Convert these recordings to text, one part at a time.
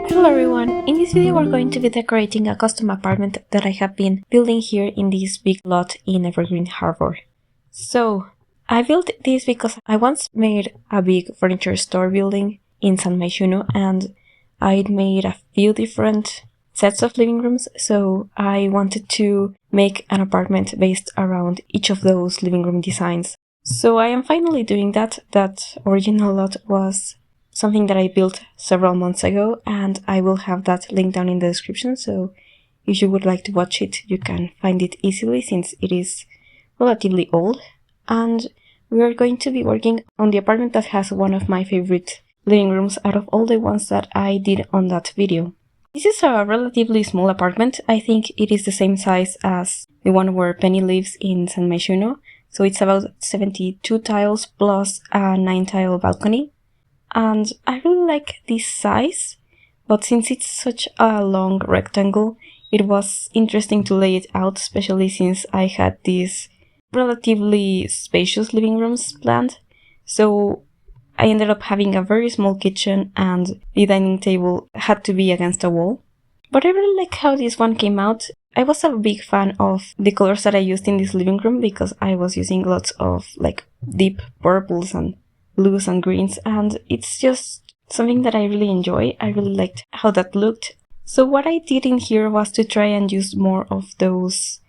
Hello everyone, in this video we're going to be decorating a custom apartment that I have been building here in this big lot in Evergreen Harbour. So, I built this because I once made a big furniture store building in San Myshuno and I'd made a few different sets of living rooms, so I wanted to make an apartment based around each of those living room designs. So I am finally doing that. That original lot was something that I built several months ago, and I will have that linked down in the description, so if you would like to watch it, you can find it easily since it is relatively old. And we are going to be working on the apartment that has one of my favorite living rooms out of all the ones that I did on that video. This is a relatively small apartment. I think it is the same size as the one where Penny lives in San Myshuno, so it's about 72 tiles plus a 9-tile balcony. And I really like this size, but since it's such a long rectangle, it was interesting to lay it out, especially since I had these relatively spacious living rooms planned. So I ended up having a very small kitchen and the dining table had to be against a wall. But I really like how this one came out. I was a big fan of the colors that I used in this living room because I was using lots of like deep purples and blues and greens, and it's just something that I really enjoy. I really liked how that looked. So what I did in here was to try and use more of those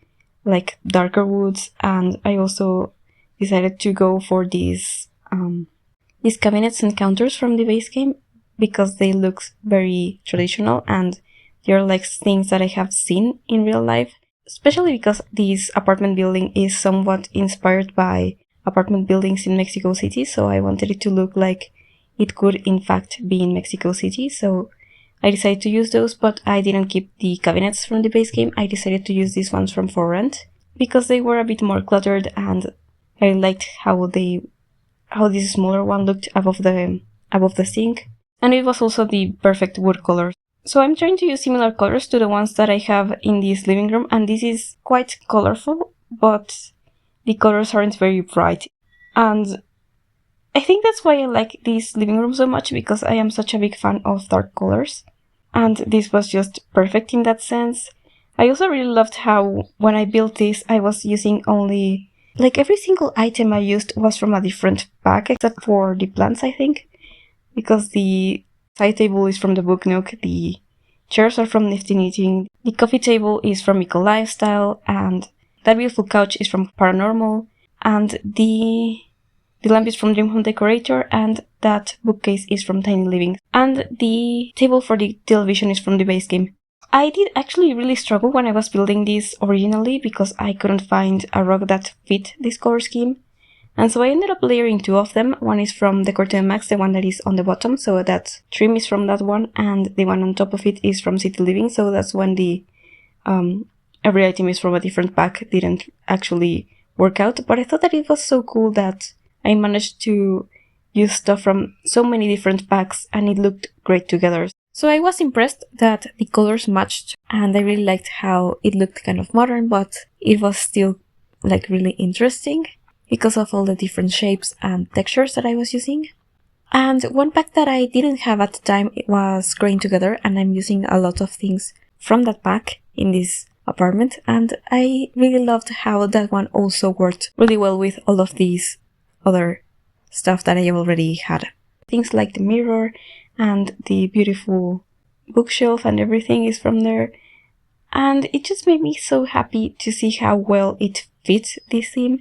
like darker woods, and I also decided to go for these cabinets and counters from the base game because they look very traditional and they're like things that I have seen in real life, especially because this apartment building is somewhat inspired by apartment buildings in Mexico City, so I wanted it to look like it could in fact be in Mexico City, so I decided to use those, but I didn't keep the cabinets from the base game. I decided to use these ones from For Rent because they were a bit more cluttered and I liked how this smaller one looked above the sink, and it was also the perfect wood color. So I'm trying to use similar colors to the ones that I have in this living room, and this is quite colorful, but the colors aren't very bright, and I think that's why I like this living room so much, because I am such a big fan of dark colors, and this was just perfect in that sense. I also really loved how when I built this I was using only, like every single item I used was from a different pack except for the plants, I think, because the side table is from the Book Nook, the chairs are from Nifty Knitting, the coffee table is from Eco Lifestyle, and that beautiful couch is from Paranormal, and the lamp is from Dream Home Decorator, and that bookcase is from Tiny Living, and the table for the television is from the base game. I did actually really struggle when I was building this originally because I couldn't find a rug that fit this color scheme, and so I ended up layering two of them. One is from Decor Max, the one that is on the bottom, so that trim is from that one, and the one on top of it is from City Living, so that's when the every item is from a different pack didn't actually work out. But I thought that it was so cool that I managed to use stuff from so many different packs and it looked great together. So I was impressed that the colors matched, and I really liked how it looked kind of modern, but it was still like really interesting because of all the different shapes and textures that I was using. And one pack that I didn't have at the time was Growing Together, and I'm using a lot of things from that pack in this apartment, and I really loved how that one also worked really well with all of these other stuff that I already had. Things like the mirror and the beautiful bookshelf and everything is from there, and it just made me so happy to see how well it fits this theme.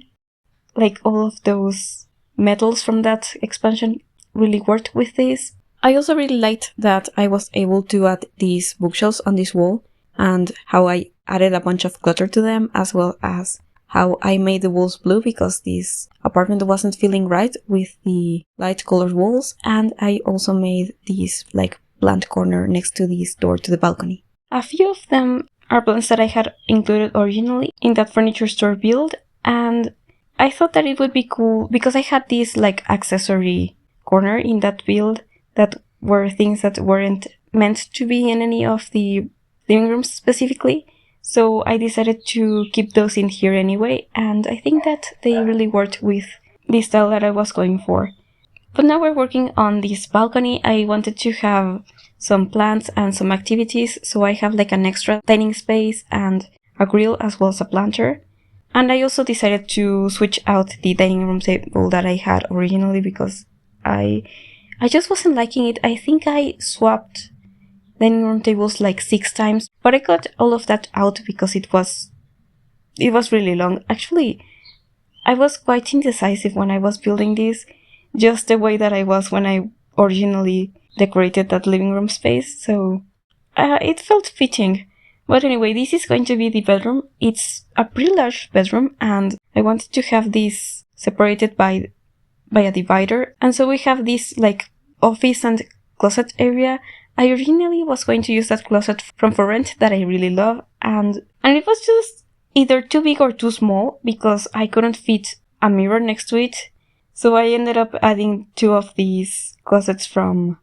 Like all of those metals from that expansion really worked with this. I also really liked that I was able to add these bookshelves on this wall and how I added a bunch of clutter to them, as well as how I made the walls blue because this apartment wasn't feeling right with the light colored walls, and I also made this like plant corner next to this door to the balcony. A few of them are plants that I had included originally in that furniture store build, and I thought that it would be cool because I had this like accessory corner in that build that were things that weren't meant to be in any of the living rooms specifically, so I decided to keep those in here anyway, and I think that they really worked with the style that I was going for. But now we're working on this balcony. I wanted to have some plants and some activities, so I have like an extra dining space and a grill as well as a planter. And I also decided to switch out the dining room table that I had originally because I just wasn't liking it. I think I swapped dining room tables like 6 times, but I got all of that out because it was really long. Actually, I was quite indecisive when I was building this, just the way that I was when I originally decorated that living room space, so it felt fitting. But anyway, this is going to be the bedroom. It's a pretty large bedroom, and I wanted to have this separated by a divider, and so we have this like office and closet area. I originally was going to use that closet from For Rent that I really love, and it was just either too big or too small because I couldn't fit a mirror next to it. So I ended up adding 2 of these closets from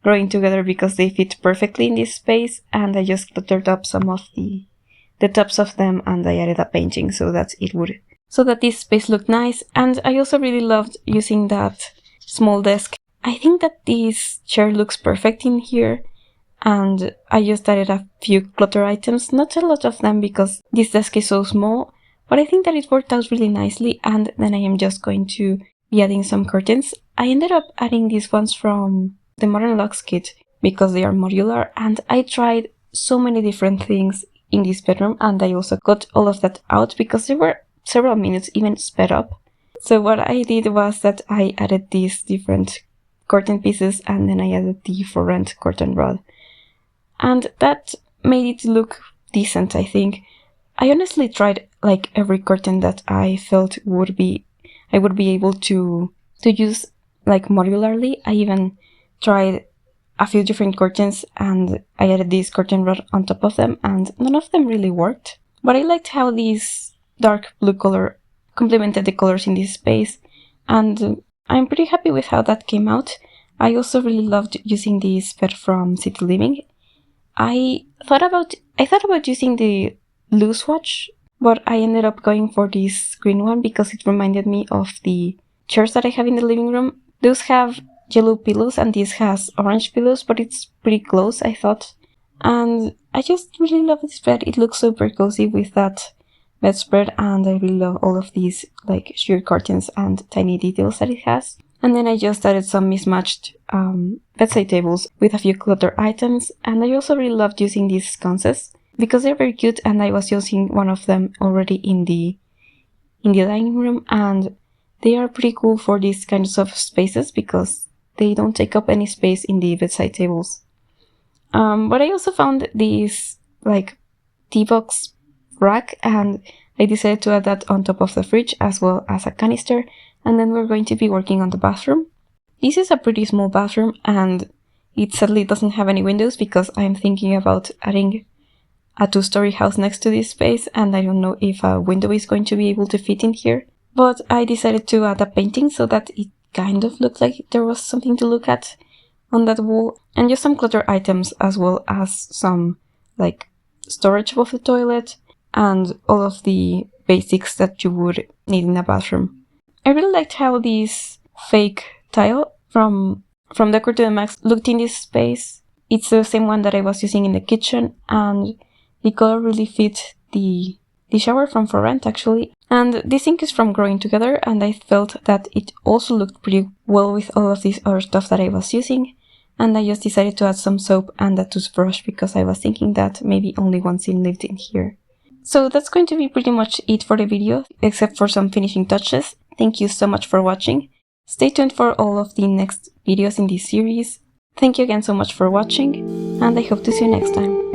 Growing Together because they fit perfectly in this space, and I just cluttered up some of the tops of them, and I added a painting so that this space looked nice. And I also really loved using that small desk. I think that this chair looks perfect in here, and I just added a few clutter items, not a lot of them because this desk is so small, but I think that it worked out really nicely. And then I am just going to be adding some curtains. I ended up adding these ones from the Modern Lux kit because they are modular, and I tried so many different things in this bedroom, and I also got all of that out because there were several minutes even sped up. So what I did was that I added these different curtain pieces, and then I added the For Rent curtain rod, and that made it look decent, I think. I honestly tried like every curtain that I felt I would be able to use like modularly. I even tried a few different curtains, and I added this curtain rod on top of them, and none of them really worked. But I liked how this dark blue color complemented the colors in this space, and I'm pretty happy with how that came out. I also really loved using this bed from City Living. I thought about using the blue swatch, but I ended up going for this green one because it reminded me of the chairs that I have in the living room. Those have yellow pillows and this has orange pillows, but it's pretty close, I thought. And I just really love this bed. It looks super cozy with that bedspread, and I really love all of these like sheer curtains and tiny details that it has. And then I just added some mismatched bedside tables with a few clutter items, and I also really loved using these sconces because they're very cute, and I was using one of them already in the dining room, and they are pretty cool for these kinds of spaces because they don't take up any space in the bedside tables. But I also found this like tea box rack, and I decided to add that on top of the fridge as well as a canister, and then we're going to be working on the bathroom. This is a pretty small bathroom, and it sadly doesn't have any windows because I'm thinking about adding a 2-story house next to this space, and I don't know if a window is going to be able to fit in here. But I decided to add a painting so that it kind of looked like there was something to look at on that wall, and just some clutter items as well as some like storage above the toilet and all of the basics that you would need in a bathroom. I really liked how this fake tile from Decor to the Max looked in this space. It's the same one that I was using in the kitchen, and the color really fit the shower from For Rent actually. And this sink is from Growing Together, and I felt that it also looked pretty well with all of this other stuff that I was using. And I just decided to add some soap and a toothbrush because I was thinking that maybe only one scene lived in here. So that's going to be pretty much it for the video, except for some finishing touches. Thank you so much for watching. Stay tuned for all of the next videos in this series. Thank you again so much for watching, and I hope to see you next time.